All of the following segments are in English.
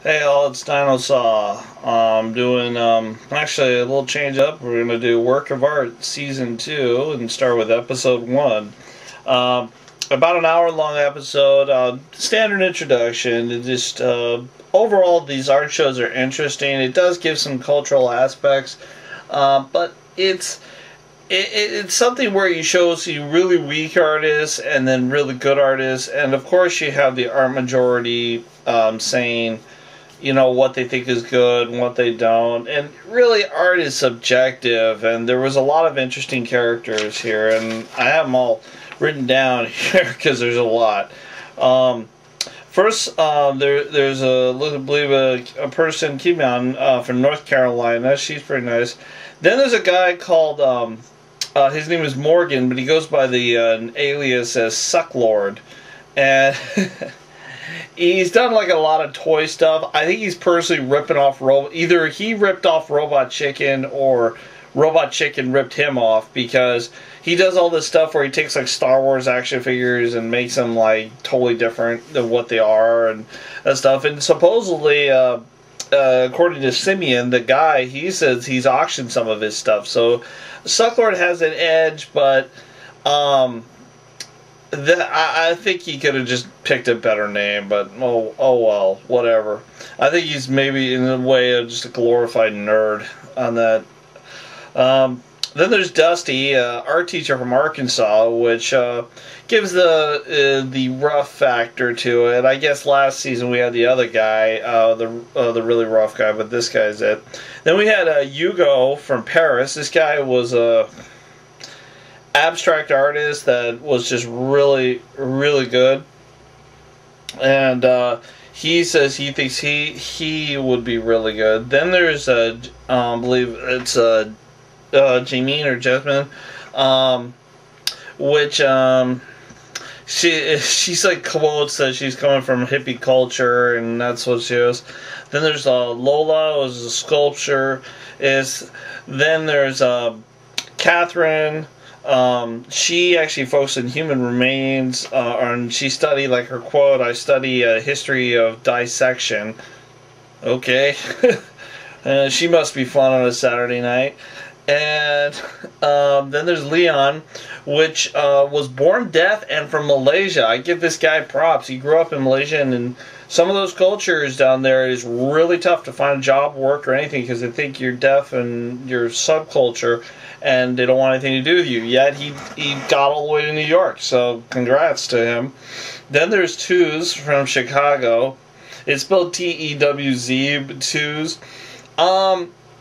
Hey all, it's Dinosa. I'm doing actually a little change up. We're gonna do Work of Art Season 2 and start with Episode 1. About an hour long episode. Standard introduction. Just overall, these art shows are interesting. It does give some cultural aspects, but it's something where you see really weak artists and then really good artists, and of course you have the art majority saying, you know, what they think is good and what they don't. And really, art is subjective, and there was a lot of interesting characters here, and I have them all written down here because there's a lot. First, there's I believe a person, Kiman, from North Carolina. She's pretty nice. Then there's a guy called, his name is Morgan, but he goes by the alias as Sucklord. And he's done like a lot of toy stuff. I think he's personally ripping off either he ripped off Robot Chicken or Robot Chicken ripped him off, because he does all this stuff where he takes like Star Wars action figures and makes them like totally different than what they are and stuff. And supposedly, according to Simeon, the guy, he says he's auctioned some of his stuff. So Sucklord has an edge, but I think he could have just picked a better name, but oh well, whatever. I think he's maybe in a way just a glorified nerd on that. Then there's Dusty, art teacher from Arkansas, which gives the rough factor to it. I guess last season we had the other guy, the really rough guy, but this guy's it. Then we had Hugo from Paris. This guy was a abstract artist that was just really, really good, and he says he thinks he would be really good. Then there's I believe it's Jameen or Jasmine, which she's like quotes that she's coming from hippie culture, and that's what she is. Then there's Lola, who's a sculpture. Then there's Catherine. She actually focused on human remains, and she studied, like her quote, I study history of dissection. Okay. She must be fun on a Saturday night. And then there's Leon, which was born deaf and from Malaysia. I give this guy props. He grew up in Malaysia, and in some of those cultures down there, it's really tough to find job, work, or anything, because they think you're deaf and you're subculture, and they don't want anything to do with you. Yet he got all the way to New York, so congrats to him. Then there's Twos from Chicago. It's spelled T-E-W-Z, Twos.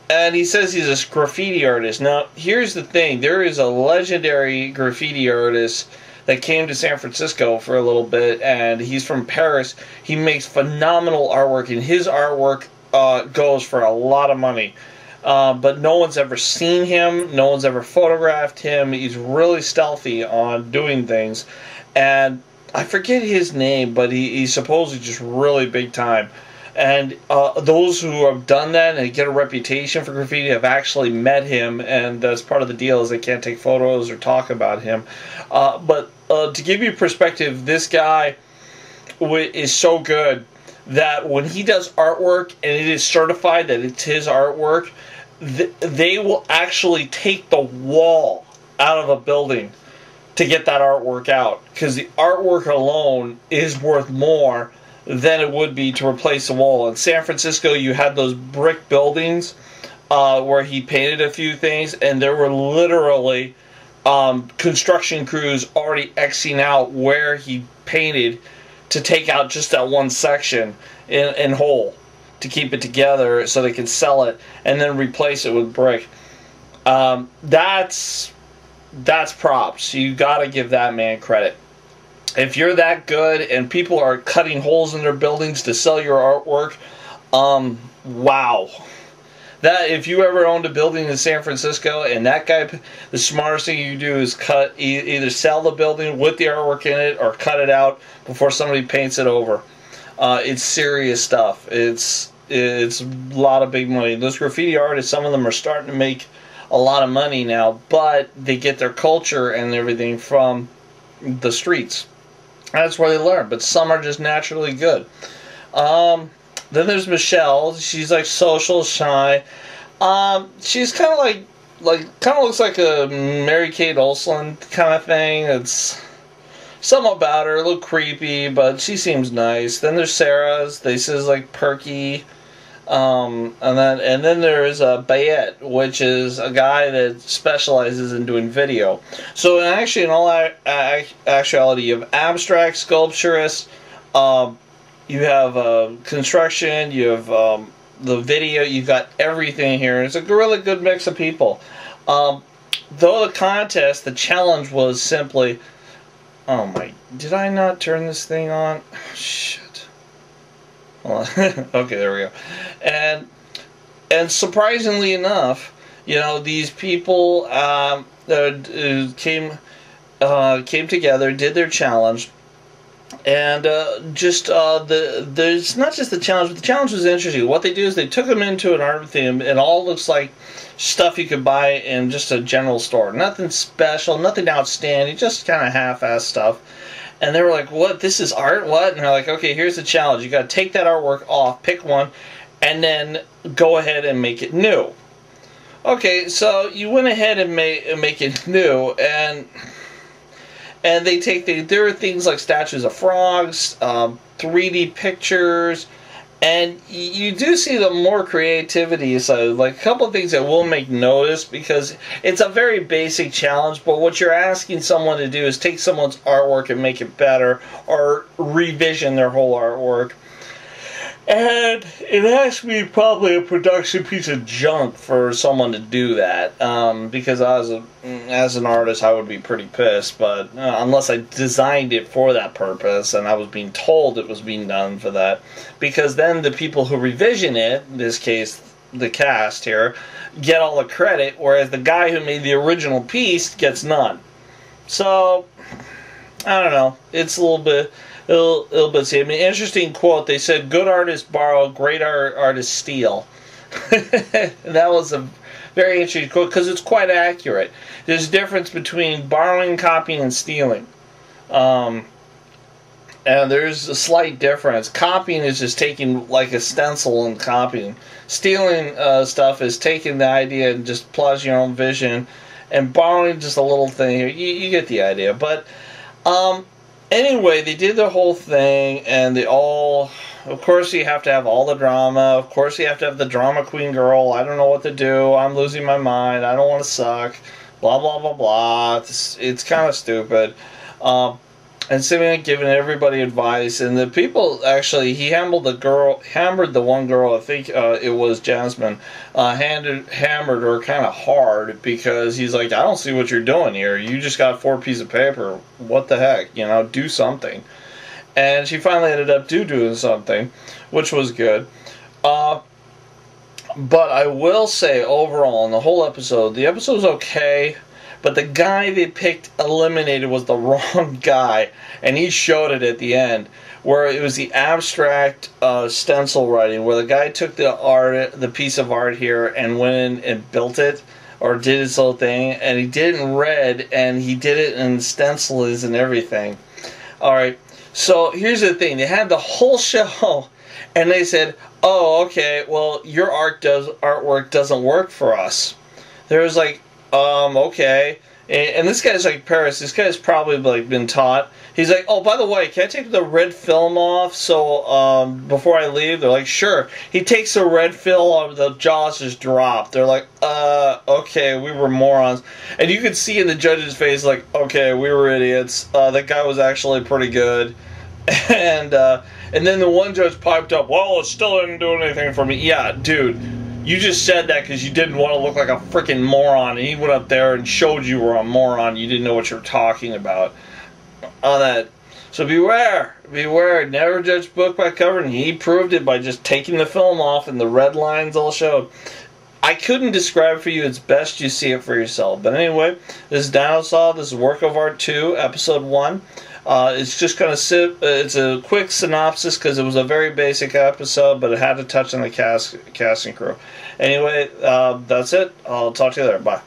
And he says he's a graffiti artist. Now, here's the thing. There is a legendary graffiti artist that came to San Francisco for a little bit, and he's from Paris. He makes phenomenal artwork, and his artwork goes for a lot of money. But no one's ever seen him. No one's ever photographed him. He's really stealthy on doing things. And I forget his name, but he's supposedly just really big time. And those who have done that and get a reputation for graffiti have actually met him, and that's part of the deal, is they can't take photos or talk about him. But to give you perspective, this guy is so good that when he does artwork and it is certified that it's his artwork, they will actually take the wall out of a building to get that artwork out, because the artwork alone is worth more than it would be to replace the wall. In San Francisco, you had those brick buildings where he painted a few things, and there were literally construction crews already Xing out where he painted to take out just that one section in whole to keep it together so they could sell it and then replace it with brick. That's props. You gotta give that man credit. If you're that good and people are cutting holes in their buildings to sell your artwork, wow. That, if you ever owned a building in San Francisco and that guy, the smartest thing you do is either sell the building with the artwork in it or cut it out before somebody paints it over. It's serious stuff. It's a lot of big money. Those graffiti artists, some of them are starting to make a lot of money now, but they get their culture and everything from the streets. That's where they learn, but some are just naturally good. Then there's Michelle. She's like social, shy. She's kind of kind of looks like a Mary-Kate Olsen kind of thing. It's something about her, a little creepy, but she seems nice. Then there's Sarah's. They say is like perky. And then there's Bayette, which is a guy that specializes in doing video. So actually, in all actuality, you have abstract sculpturists, you have construction, you have the video, you've got everything here. It's a really good mix of people. Though the contest, the challenge was simply, oh my, did I not turn this thing on? Shit. Okay, there we go. And surprisingly enough, you know, these people came together, did their challenge, and there's not just the challenge, but the challenge was interesting. What they do is they took them into an art museum. It all looks like stuff you could buy in just a general store. Nothing special, nothing outstanding, just kind of half-assed stuff. And they were like, what? This is art? What? And they're like, okay, here's the challenge. You got to take that artwork off, pick one, and then go ahead and make it new. Okay, so you went ahead and make it new, and there are things like statues of frogs, 3D pictures, and you do see the more creativity. So, like a couple of things that will make notice, because it's a very basic challenge, but what you're asking someone to do is take someone's artwork and make it better, or revision their whole artwork. And it has to be probably a production piece of junk for someone to do that, because as an artist I would be pretty pissed, but unless I designed it for that purpose and I was being told it was being done for that, because then the people who revision it, in this case the cast here, get all the credit, whereas the guy who made the original piece gets none. So, I don't know, it's a little bit see. I mean, interesting quote. They said, "Good artists borrow, great artists steal." And that was a very interesting quote, because it's quite accurate. There's a difference between borrowing, copying, and stealing. And there's a slight difference. Copying is just taking like a stencil and copying. Stealing stuff is taking the idea and just plotting your own vision. And borrowing just a little thing here. You get the idea. But anyway, they did the whole thing, and they all, of course you have to have all the drama, of course you have to have the drama queen girl, I don't know what to do, I'm losing my mind, I don't want to suck, blah blah blah blah, it's kind of stupid, and Simeon giving everybody advice, and the people, actually, he hammered the one girl, I think it was Jasmine, hammered her kind of hard, because he's like, I don't see what you're doing here, you just got 4 pieces of paper, what the heck, you know, do something. And she finally ended up doing something, which was good. But I will say, overall, in the whole episode, the episode was okay, but the guy they picked eliminated was the wrong guy, and he showed it at the end, where it was the abstract stencil writing, where the guy took the piece of art here and went in and built it, or did his whole thing, and he did it in red, and he did it in stencils and everything. Alright, so here's the thing, they had the whole show, and they said, oh, okay, well, your artwork doesn't work for us. There was like, okay. And this guy's like Paris. This guy's probably like been taught. He's like, oh, by the way, can I take the red film off so before I leave? They're like, sure. He takes the red film off, the jaws just drop. They're like, okay, we were morons. And you could see in the judge's face, like, okay, we were idiots. That guy was actually pretty good. And then the one judge piped up, well, it still didn't do anything for me. Yeah, dude. You just said that because you didn't want to look like a freaking moron, and he went up there and showed you were a moron. You didn't know what you were talking about on that. So beware, never judge book by cover, and he proved it by just taking the film off and the red lines all showed. I couldn't describe for you, it's best you see it for yourself. But anyway, this is Dinosa, this is Work of Art 2, Episode 1. It's just going to it's a quick synopsis because it was a very basic episode, but it had to touch on the cast and crew. Anyway, that's it. I'll talk to you later. Bye.